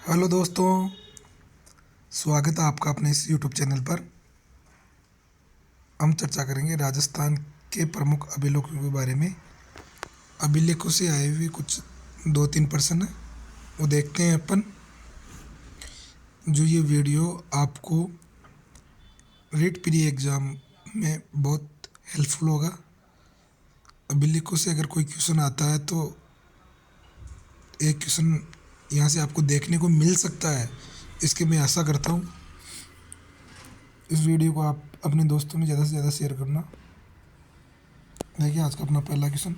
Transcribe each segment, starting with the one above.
Hello दोस्तों, स्वागत है आपका अपने इस यूट्यूब चैनल पर। हम चर्चा करेंगे राजस्थान के प्रमुख अभिलेखों के बारे में। अभिलेखों से आए हुए कुछ दो तीन प्रश्न हैं, वो देखते हैं अपन। जो ये वीडियो आपको रीट प्री एग्ज़ाम में बहुत हेल्पफुल होगा। अभिलेखों से अगर कोई क्वेश्चन आता है तो एक क्वेश्चन यहाँ से आपको देखने को मिल सकता है, इसकी मैं आशा करता हूँ। इस वीडियो को आप अपने दोस्तों में ज़्यादा से ज़्यादा शेयर करना। देखिए आज का अपना पहला क्वेश्चन।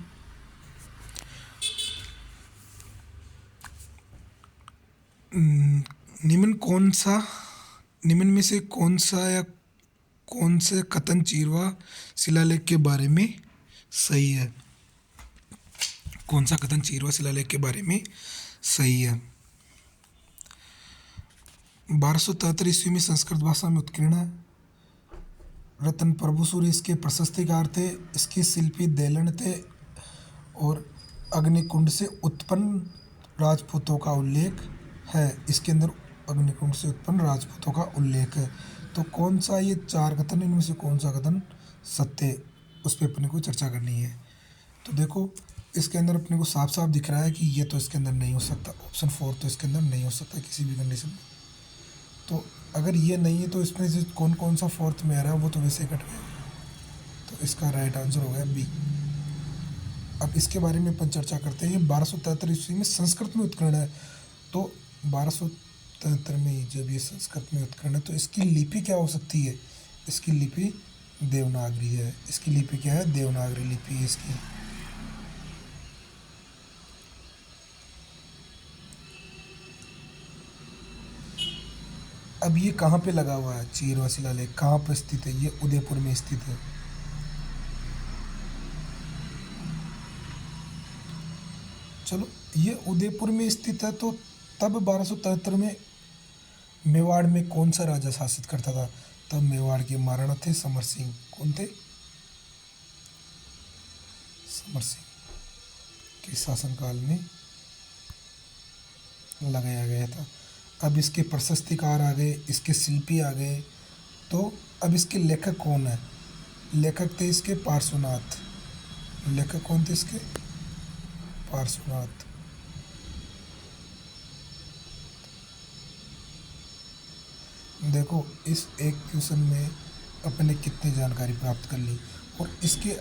निम्न में से कौन सा या कौन से कथन चीरवा शिलालेख के बारे में सही है? कौन सा कथन चीरवा शिलालेख के बारे में सही है? 1273 ईस्वी में संस्कृत भाषा में उत्कीर्ण है। रतन प्रभु सूर्य इसके प्रशस्तिकार थे। इसके शिल्पी देलन थे और अग्निकुंड से उत्पन्न राजपूतों का उल्लेख है। इसके अंदर अग्निकुंड से उत्पन्न राजपूतों का उल्लेख है। तो कौन सा ये चार कथन, इनमें से कौन सा कथन सत्य, उस पर अपने को चर्चा करनी है। तो देखो इसके अंदर अपने को साफ साफ दिख रहा है कि ये तो इसके अंदर नहीं हो सकता। ऑप्शन 4 तो इसके अंदर नहीं हो सकता किसी भी कंडीशन में। तो अगर ये नहीं है तो इसमें से कौन कौन सा फोर्थ में आ रहा है वो तो वैसे कट गया। तो इसका राइट आंसर हो गया बी। अब इसके बारे में अपन चर्चा करते हैं। 1273 ईस्वी में संस्कृत में उत्कीर्ण है। तो 1273 में जब ये संस्कृत में उत्कीर्ण है तो इसकी लिपि क्या हो सकती है? इसकी लिपि देवनागरी है। इसकी लिपि क्या है? देवनागरी लिपि है इसकी। अब ये कहाँ पे लगा हुआ है? चीरवा शिलालेख कहाँ पर स्थित है? ये उदयपुर में स्थित है। चलो ये उदयपुर में स्थित है। तो तब 1273 में मेवाड़ में कौन सा राजा शासित करता था? तब मेवाड़ के महाराणा थे समर सिंह। कौन थे? समर सिंह के शासनकाल में लगाया गया था। अब इसके प्रशस्तिकार आ गए, इसके शिल्पी आ गए। तो अब इसके लेखक कौन है? लेखक थे इसके पार्श्वनाथ। लेखक कौन थे इसके? पार्श्वनाथ। देखो इस एक क्वेश्चन में अपने कितनी जानकारी प्राप्त कर ली और इसके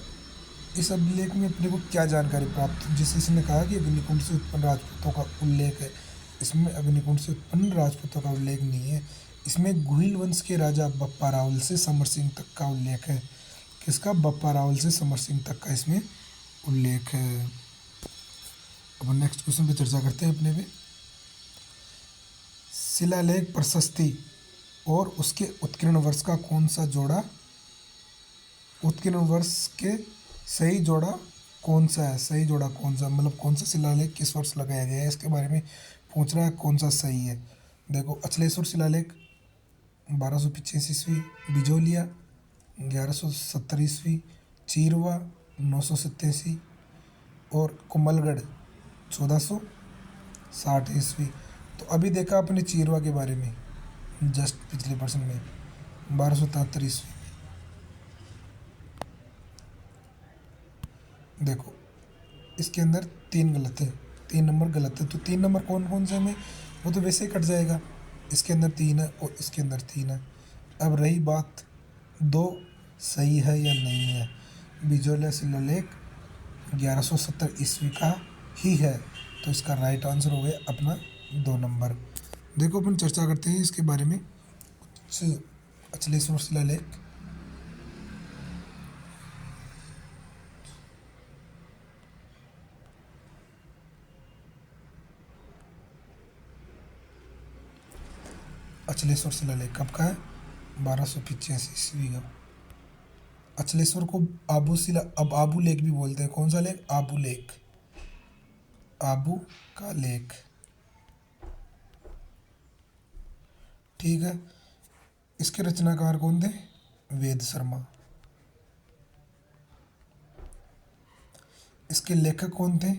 इस अभिलेख में अपने को क्या जानकारी प्राप्त, जिसे इसने कहा कि अग्निकुंड से उत्पन्न राजपूतों का उल्लेख है। इसमें अग्निकुंड से उत्पन्न राजपूतों का उल्लेख नहीं है। इसमें गुहिल वंश के राजा बप्पा रावल से समर सिंह तक का उल्लेख है। किसका? बप्पा रावल से समर सिंह तक का इसमें उल्लेख है। अब नेक्स्ट क्वेश्चन पे चर्चा करते हैं अपने पे। शिलालेख प्रशस्ति और उसके उत्कीर्ण वर्ष का कौन सा जोड़ा, उत्कीर्ण वर्ष के सही जोड़ा कौन सा है? सही जोड़ा कौन सा, मतलब कौन सा शिलालेख किस वर्ष लगाया गया है, इसके बारे में पूछ रहा है। कौन सा सही है? देखो अचलेश्वर शिलालेख 1285 ईस्वी, बिजोलिया 1170 ईस्वी, चीरवा 987 और कुंभलगढ़ 1460 ईस्वी। तो अभी देखा अपने चीरवा के बारे में जस्ट पिछले प्रश्न में 1273 ईस्वी। देखो इसके अंदर 3 गलत है, 3 नंबर गलत है। तो 3 नंबर कौन कौन से में, वो तो वैसे ही कट जाएगा। इसके अंदर 3 है और इसके अंदर 3 है। अब रही बात 2 सही है या नहीं है। बिजोलिया शिलालेख 1170 ईस्वी का ही है। तो इसका राइट आंसर हो गया अपना 2 नंबर। देखो अपन चर्चा करते हैं इसके बारे में। कुछ अचलेश्वर शिलालेख, अचलेश्वर शिलालेख कब का है? 1285 ईस्वी का। अचलेश्वर को आबू शिला, अब आबू लेख भी बोलते हैं। कौन सा लेख? आबू लेख, आबू का लेख। ठीक है। इसके रचनाकार कौन थे? वेद शर्मा। इसके लेखक कौन थे?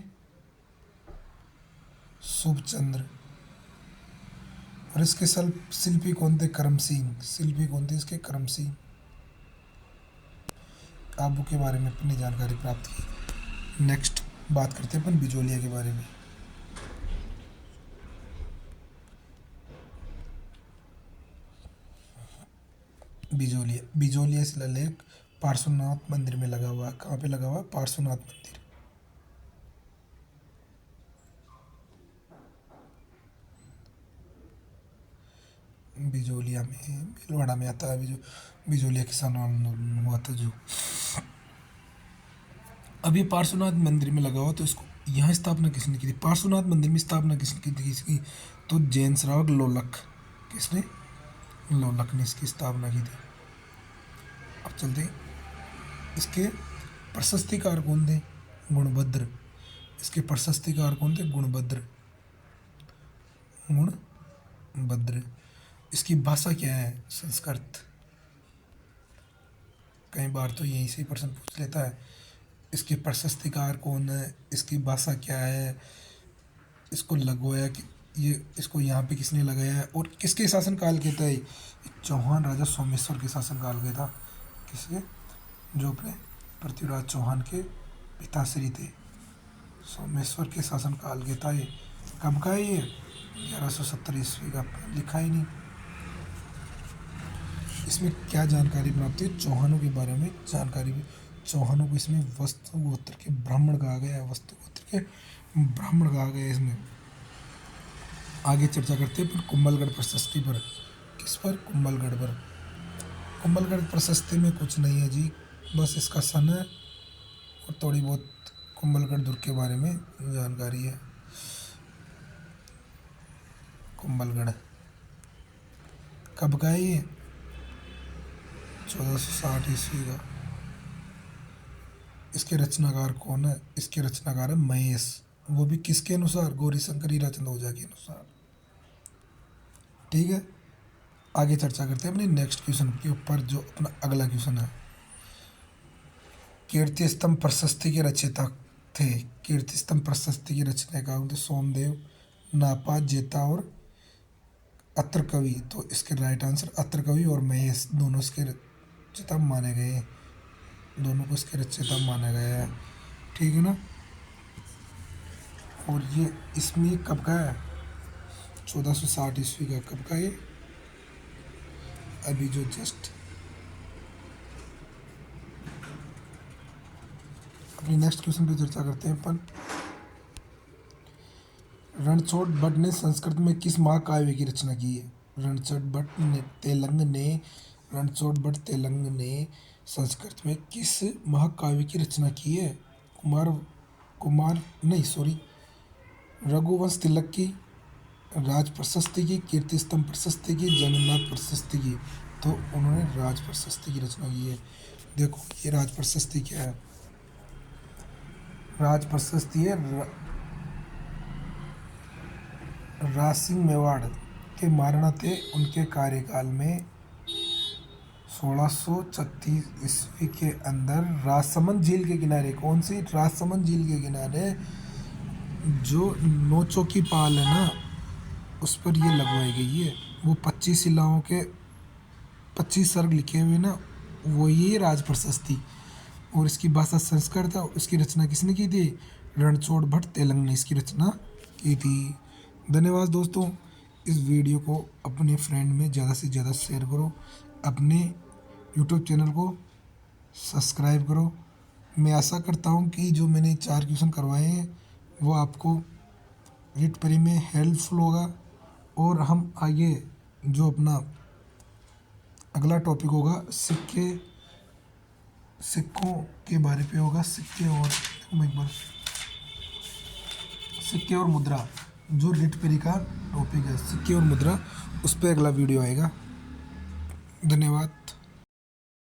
शुभचंद्र। और इसके शिल्पी कौन थे? करम सिंह। शिल्पी कौन थे इसके? करम सिंह। आबू के बारे में अपनी जानकारी प्राप्त की। नेक्स्ट बात करते हैं अपन बिजोलिया के बारे में। बिजोलिया शिलालेख पार्श्वनाथ मंदिर में लगा हुआ है। कहाँ पे लगा हुआ है? पार्श्वनाथ मंदिर। बिजोलिया में, भीलवाड़ा में आता है। बिजोलिया किसान आंदोलन हुआ था जो। अभी पार्श्वनाथ मंदिर में लगा हुआ, तो इसको यहाँ स्थापना किसने की थी? पार्श्वनाथ मंदिर में स्थापना किसने की थी इसकी? तो जैन श्रावक लोलक। किसने? लोलक ने इसकी स्थापना की थी। अब चलते हैं, इसके प्रशस्तिकार कौन थे? गुणभद्र। इसके प्रशस्तिकार कौन थे? गुणभद्र। गुणभद्र। इसकी भाषा क्या है? संस्कृत। कई बार तो यहीं से ही प्रश्न पूछ लेता है। इसके प्रशस्तिकार कौन है? इसकी भाषा क्या है? इसको लगवाया कि ये, इसको यहाँ पे किसने लगाया है? और किसके शासनकाल के था? चौहान राजा सोमेश्वर के शासनकाल के था। किसके? जो अपने पृथ्वीराज चौहान के पिताश्री थे। सोमेश्वर के शासनकाल के था ये। कब का है ये? 1170 ईस्वी का। लिखा ही नहीं। इसमें क्या जानकारी प्राप्त हुई? चौहानों के बारे में जानकारी भी। चौहानों को इसमें वस्तु गोत्र के ब्राह्मण कहा गया है। वस्तु गोत्र के ब्राह्मण कहा गया है इसमें। आगे चर्चा करते हैं पर कुंभलगढ़ प्रशस्ति पर। किस पर? कुंभलगढ़ पर। कुंभलगढ़ प्रशस्ति में कुछ नहीं है जी, बस इसका सन है और थोड़ी बहुत कुंभलगढ़ दुर्ग के बारे में जानकारी है। कुंभलगढ़ कब का है ये? 1460 ईस्वी का। इसके रचनाकार कौन है? इसके रचनाकार है महेश। वो भी किसके अनुसार? गौरी शंकर हीरा चंद ओझा के अनुसार। ठीक है, आगे चर्चा करते हैं अपने नेक्स्ट क्वेश्चन के ऊपर, जो अपना अगला क्वेश्चन है। कीर्ति स्तंभ प्रशस्ति के रचयिता थे। कीर्ति स्तंभ प्रशस्ति के रचनाकार थे सोमदेव, नापा, जेता और अत्रकवि। तो इसके राइट आंसर अत्रकवि और महेश दोनों इसके रचयिता माने गए हैं। दोनों को इसके रचयिता माना गया है। ठीक है ना। और ये इसमें कब का है? 1460 ईस्वी का। कब का ये? अभी जो जस्ट अपनी नेक्स्ट क्वेश्चन पे चर्चा करते हैं अपन। रणछोड़ भट्ट ने संस्कृत में किस महाकाव्य की रचना की है? रणछोड़ भट्ट ने संस्कृत में किस महाकाव्य की रचना की है? रघुवंश तिलक की, राज प्रशस्ति की, कीर्ति स्तंभ प्रशस्ति की, जगन्नाथ प्रशस्ति की। तो उन्होंने राज प्रशस्ति की रचना की है। देखो ये राज प्रशस्ति क्या है? राज प्रशस्ति है राज सिंह मेवाड़ के महाराणा थे। उनके कार्यकाल में 1636 ईस्वी के अंदर राजसमंद झील के किनारे, कौन सी? राजसमंद झील के किनारे जो नोचो की पाल है ना, उस पर ये लगवाई गई है। वो 25 शिलाओं के 25 सर्ग लिखे हुए ना, वो ये राज प्रशस्ति। और इसकी भाषा संस्कृत है। इसकी रचना किसने की थी? रणछोड़ भट्ट तेलंग ने इसकी रचना की थी। धन्यवाद दोस्तों। इस वीडियो को अपने फ्रेंड में ज़्यादा से ज़्यादा शेयर करो। अपने यूट्यूब चैनल को सब्सक्राइब करो। मैं आशा करता हूँ कि जो मैंने 4 क्वेश्चन करवाए हैं वो आपको रीट परी में हेल्पफुल होगा। और हम आगे जो अपना अगला टॉपिक होगा सिक्कों के बारे पे होगा। सिक्के और मुद्रा, जो रीट परी का टॉपिक है सिक्के और मुद्रा, उस पर अगला वीडियो आएगा। धन्यवाद।